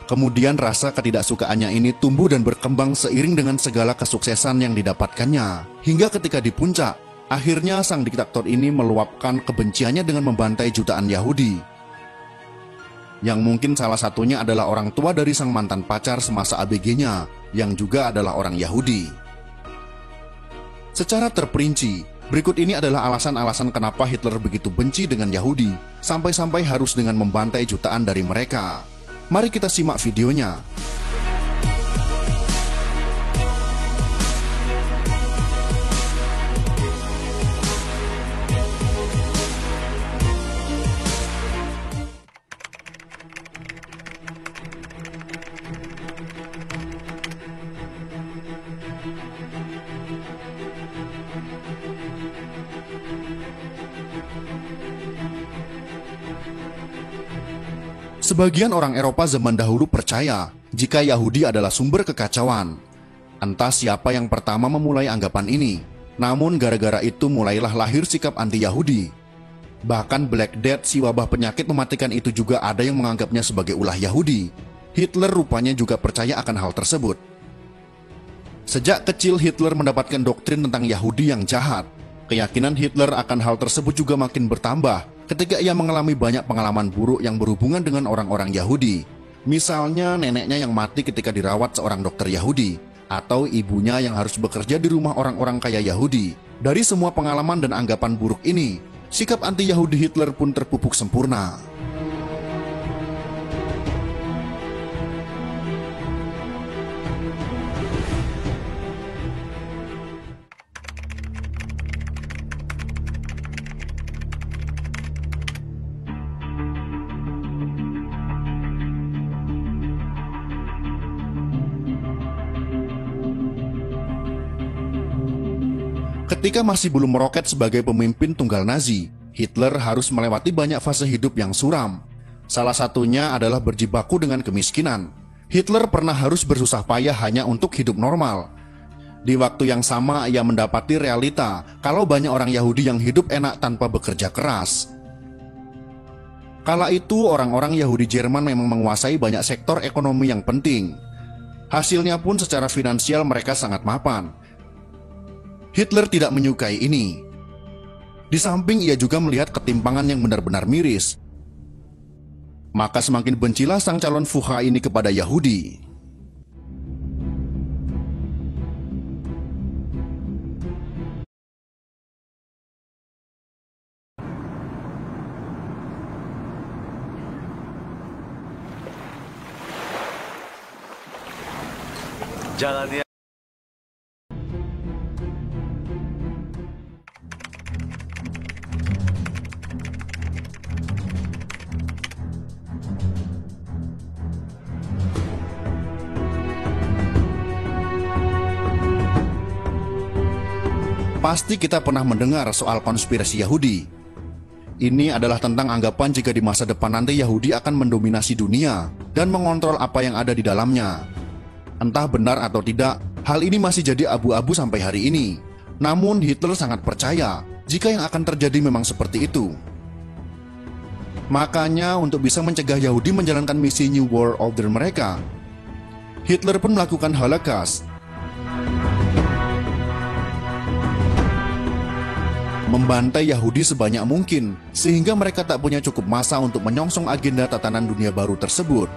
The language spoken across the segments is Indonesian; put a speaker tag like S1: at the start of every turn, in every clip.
S1: Kemudian rasa ketidaksukaannya ini tumbuh dan berkembang seiring dengan segala kesuksesan yang didapatkannya. Hingga ketika di puncak, akhirnya sang diktator ini meluapkan kebenciannya dengan membantai jutaan Yahudi. Yang mungkin salah satunya adalah orang tua dari sang mantan pacar semasa ABG-nya, yang juga adalah orang Yahudi. Secara terperinci, berikut ini adalah alasan-alasan kenapa Hitler begitu benci dengan Yahudi, sampai-sampai harus dengan membantai jutaan dari mereka. Mari kita simak videonya. Sebagian orang Eropa zaman dahulu percaya jika Yahudi adalah sumber kekacauan. Entah siapa yang pertama memulai anggapan ini, namun gara-gara itu mulailah lahir sikap anti-Yahudi. Bahkan Black Death, si wabah penyakit mematikan itu juga ada yang menganggapnya sebagai ulah Yahudi. Hitler rupanya juga percaya akan hal tersebut. Sejak kecil Hitler mendapatkan doktrin tentang Yahudi yang jahat. Keyakinan Hitler akan hal tersebut juga makin bertambah ketika ia mengalami banyak pengalaman buruk yang berhubungan dengan orang-orang Yahudi. Misalnya neneknya yang mati ketika dirawat seorang dokter Yahudi, atau ibunya yang harus bekerja di rumah orang-orang kaya Yahudi. Dari semua pengalaman dan anggapan buruk ini, sikap anti-Yahudi Hitler pun terpupuk sempurna. Ketika masih belum meroket sebagai pemimpin tunggal Nazi, Hitler harus melewati banyak fase hidup yang suram. Salah satunya adalah berjibaku dengan kemiskinan. Hitler pernah harus bersusah payah hanya untuk hidup normal. Di waktu yang sama ia mendapati realita kalau banyak orang Yahudi yang hidup enak tanpa bekerja keras. Kala itu orang-orang Yahudi Jerman memang menguasai banyak sektor ekonomi yang penting. Hasilnya pun secara finansial mereka sangat mapan. Hitler tidak menyukai ini. Di samping ia juga melihat ketimpangan yang benar-benar miris. Maka semakin bencilah sang calon Fuhrer ini kepada Yahudi.
S2: Jalannya
S1: Pasti kita pernah mendengar soal konspirasi Yahudi. Ini adalah tentang anggapan jika di masa depan nanti Yahudi akan mendominasi dunia dan mengontrol apa yang ada di dalamnya. Entah benar atau tidak, hal ini masih jadi abu-abu sampai hari ini. Namun Hitler sangat percaya jika yang akan terjadi memang seperti itu. Makanya untuk bisa mencegah Yahudi menjalankan misi New World Order mereka, Hitler pun melakukan Holocaust. Membantai Yahudi sebanyak mungkin, sehingga mereka tak punya cukup masa untuk menyongsong agenda tatanan dunia baru tersebut.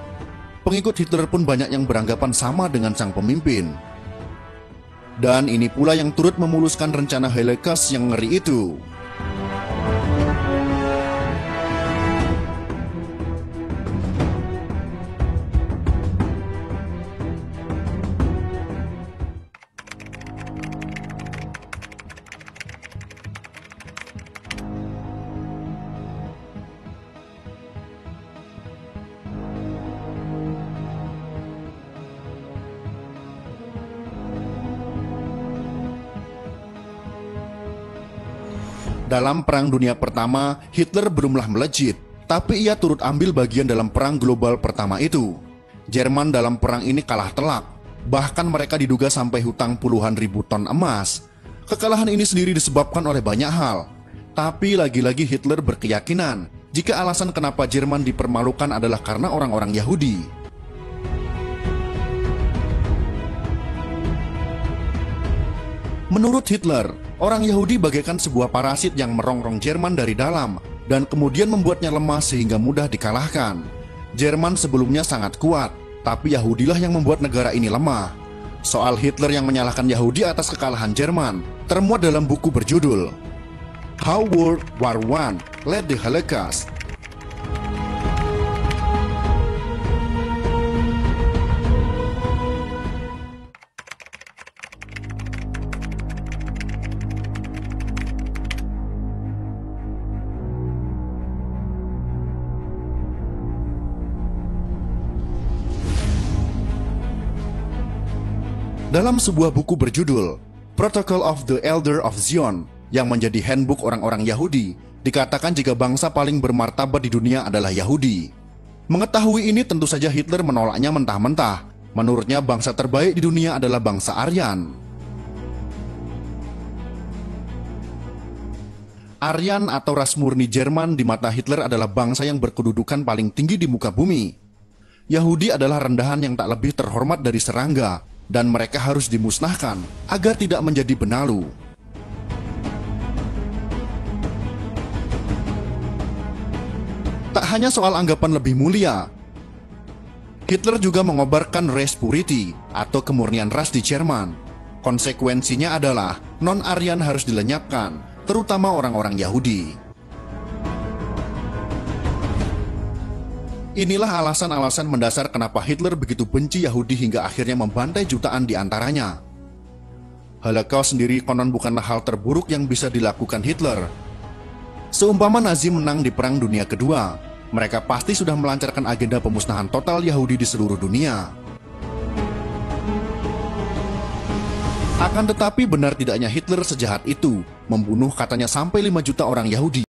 S1: Pengikut Hitler pun banyak yang beranggapan sama dengan sang pemimpin. Dan ini pula yang turut memuluskan rencana Holocaust yang ngeri itu. Dalam Perang Dunia Pertama, Hitler belumlah melejit, tapi ia turut ambil bagian dalam Perang Global Pertama itu. Jerman dalam perang ini kalah telak, bahkan mereka diduga sampai hutang puluhan ribu ton emas. Kekalahan ini sendiri disebabkan oleh banyak hal, tapi lagi-lagi Hitler berkeyakinan jika alasan kenapa Jerman dipermalukan adalah karena orang-orang Yahudi. Menurut Hitler, orang Yahudi bagaikan sebuah parasit yang merongrong Jerman dari dalam dan kemudian membuatnya lemah sehingga mudah dikalahkan. Jerman sebelumnya sangat kuat, tapi Yahudilah yang membuat negara ini lemah. Soal Hitler yang menyalahkan Yahudi atas kekalahan Jerman termuat dalam buku berjudul How World War I Led the Holocaust. Dalam sebuah buku berjudul Protocol of the Elder of Zion yang menjadi handbook orang-orang Yahudi, dikatakan jika bangsa paling bermartabat di dunia adalah Yahudi. Mengetahui ini tentu saja Hitler menolaknya mentah-mentah. Menurutnya bangsa terbaik di dunia adalah bangsa Aryan. Aryan atau ras murni Jerman di mata Hitler adalah bangsa yang berkedudukan paling tinggi di muka bumi. Yahudi adalah rendahan yang tak lebih terhormat dari serangga, dan mereka harus dimusnahkan agar tidak menjadi benalu. Tak hanya soal anggapan lebih mulia, Hitler juga mengobarkan res purity atau kemurnian ras di Jerman. Konsekuensinya adalah non-Aryan harus dilenyapkan, terutama orang-orang Yahudi. Inilah alasan-alasan mendasar kenapa Hitler begitu benci Yahudi hingga akhirnya membantai jutaan di antaranya. Holocaust sendiri konon bukanlah hal terburuk yang bisa dilakukan Hitler. Seumpama Nazi menang di Perang Dunia Kedua, mereka pasti sudah melancarkan agenda pemusnahan total Yahudi di seluruh dunia. Akan tetapi benar tidaknya Hitler sejahat itu, membunuh katanya sampai 5 juta orang Yahudi.